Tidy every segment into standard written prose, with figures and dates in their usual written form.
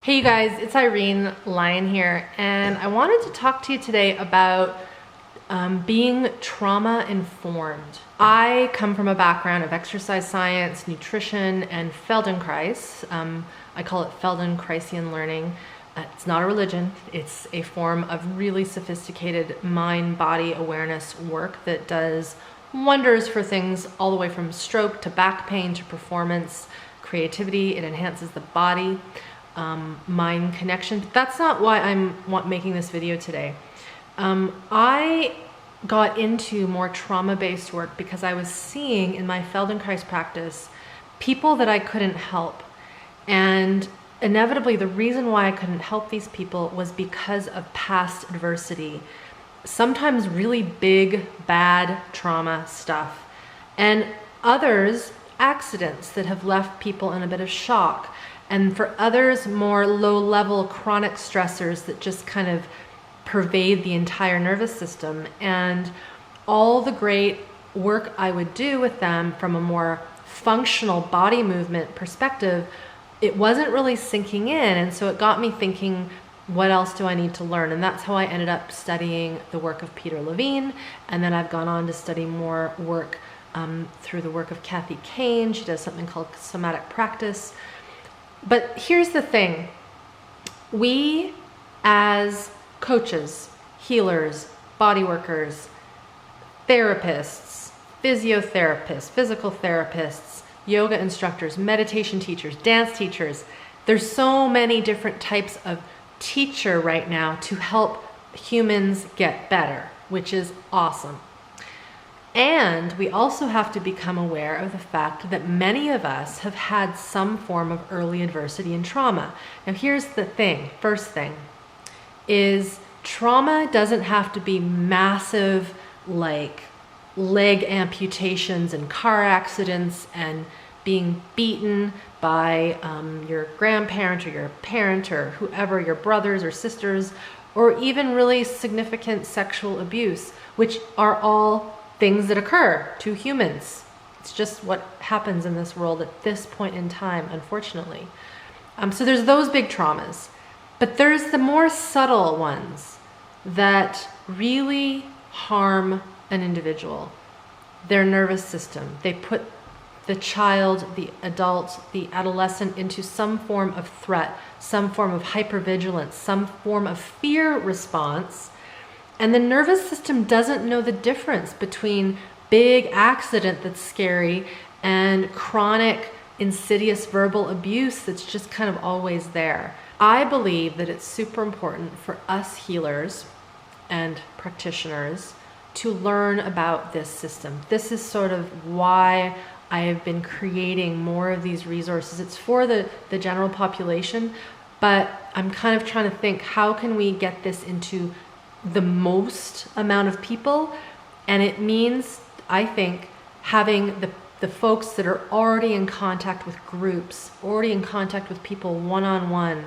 Hey you guys, it's Irene Lyon here, and I wanted to talk to you today about being trauma informed. I come from a background of exercise science, nutrition, and Feldenkrais. I call it Feldenkraisian learning. It's not a religion, it's a form of really sophisticated mind-body awareness work that does wonders for things all the way from stroke to back pain to performance, creativity. It enhances the body. Mind connection. But that's not why I'm making this video today. I got into more trauma-based work because I was seeing in my Feldenkrais practice people that I couldn't help. And inevitably, the reason why I couldn't help these people was because of past adversity. Sometimes really big, bad trauma stuff. And others, accidents that have left people in a bit of shock. And for others, more low-level chronic stressors that just kind of pervade the entire nervous system. And all the great work I would do with them from a more functional body movement perspective, it wasn't really sinking in. And so it got me thinking, what else do I need to learn? And that's how I ended up studying the work of Peter Levine. And then I've gone on to study more work through the work of Kathy Kane. She does something called somatic practice. But here's the thing, we as coaches, healers, body workers, therapists, physiotherapists, physical therapists, yoga instructors, meditation teachers, dance teachers, there's so many different types of teacher right now to help humans get better, which is awesome. And we also have to become aware of the fact that many of us have had some form of early adversity and trauma. Now here's the thing, first thing, is trauma doesn't have to be massive, like leg amputations and car accidents and being beaten by your grandparent or your parent or whoever, your brothers or sisters, or even really significant sexual abuse, which are all things that occur to humans. It's just what happens in this world at this point in time, unfortunately. So there's those big traumas, but there's the more subtle ones that really harm an individual, their nervous system. They put the child, the adult, the adolescent into some form of threat, some form of hypervigilance, some form of fear response. And the nervous system doesn't know the difference between big accident that's scary and chronic, insidious verbal abuse that's just kind of always there. I believe that it's super important for us healers and practitioners to learn about this system. This is sort of why I have been creating more of these resources. It's for the general population, but I'm kind of trying to think, how can we get this into the most amount of people? And it means, I think, having the folks that are already in contact with groups, already in contact with people one-on-one,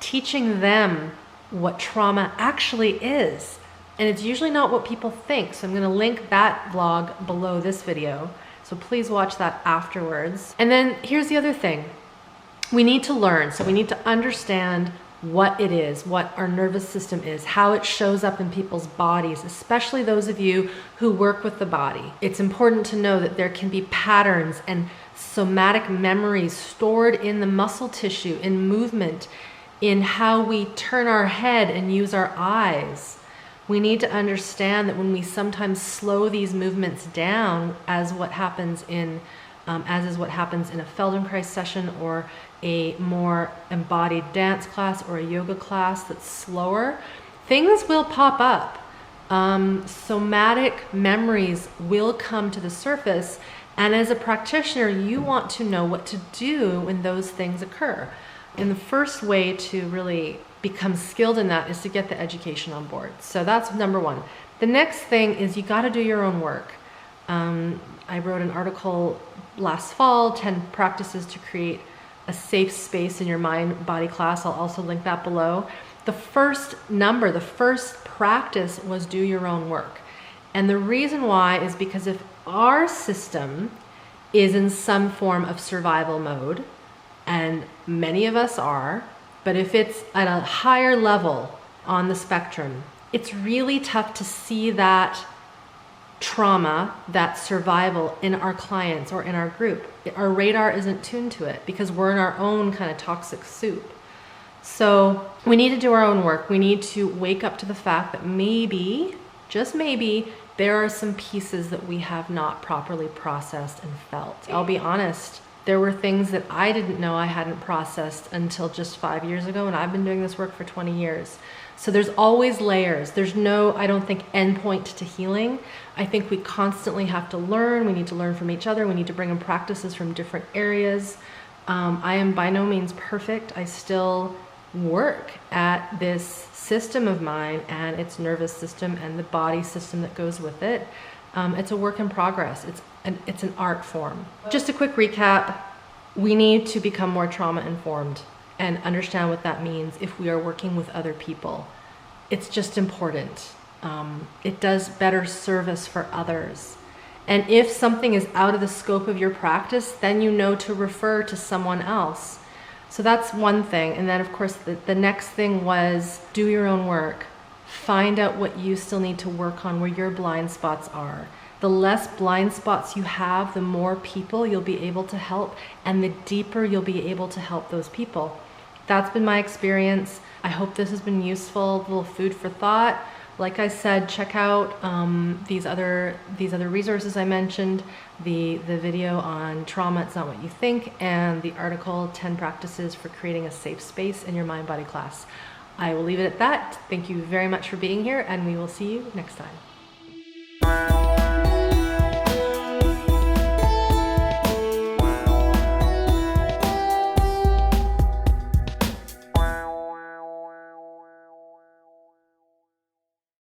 teaching them what trauma actually is. And it's usually not what people think. So I'm going to link that vlog below this video. So please watch that afterwards. And then here's the other thing. We need to learn. So we need to understand what it is, what our nervous system is, how it shows up in people's bodies, especially those of you who work with the body. It's important to know that there can be patterns and somatic memories stored in the muscle tissue, in movement, in how we turn our head and use our eyes. We need to understand that when we sometimes slow these movements down, as is what happens in a Feldenkrais session or a more embodied dance class or a yoga class that's slower, things will pop up. Somatic memories will come to the surface, and as a practitioner, you want to know what to do when those things occur. And the first way to really become skilled in that is to get the education on board. So that's number one. The next thing is you got to do your own work. I wrote an article last fall, 10 practices to create a safe space in your mind-body class. I'll also link that below. The first practice was do your own work. And the reason why is because if our system is in some form of survival mode, and many of us are, But if it's at a higher level on the spectrum, it's really tough to see that trauma, that survival in our clients or in our group. Our radar isn't tuned to it because we're in our own kind of toxic soup. So we need to do our own work. We need to wake up to the fact that maybe, just maybe, there are some pieces that we have not properly processed and felt. I'll be honest, there were things that I didn't know I hadn't processed until just 5 years ago, and I've been doing this work for 20 years. So there's always layers. There's no, I don't think, endpoint to healing. I think we constantly have to learn. We need to learn from each other. We need to bring in practices from different areas. I am by no means perfect. I still work at this system of mine and its nervous system and the body system that goes with it. It's a work in progress. It's an art form. Just a quick recap. We need to become more trauma informed and understand what that means if we are working with other people. It's just important. It does better service for others. And if something is out of the scope of your practice, then you know to refer to someone else. So that's one thing. And then of course the next thing was do your own work. Find out what you still need to work on, where your blind spots are. The less blind spots you have, the more people you'll be able to help, and the deeper you'll be able to help those people. That's been my experience. I hope this has been useful, a little food for thought. Like I said, check out these other resources I mentioned, the video on trauma, it's not what you think, and the article 10 practices for creating a safe space in your mind-body class. I will leave it at that. Thank you very much for being here, and we will see you next time.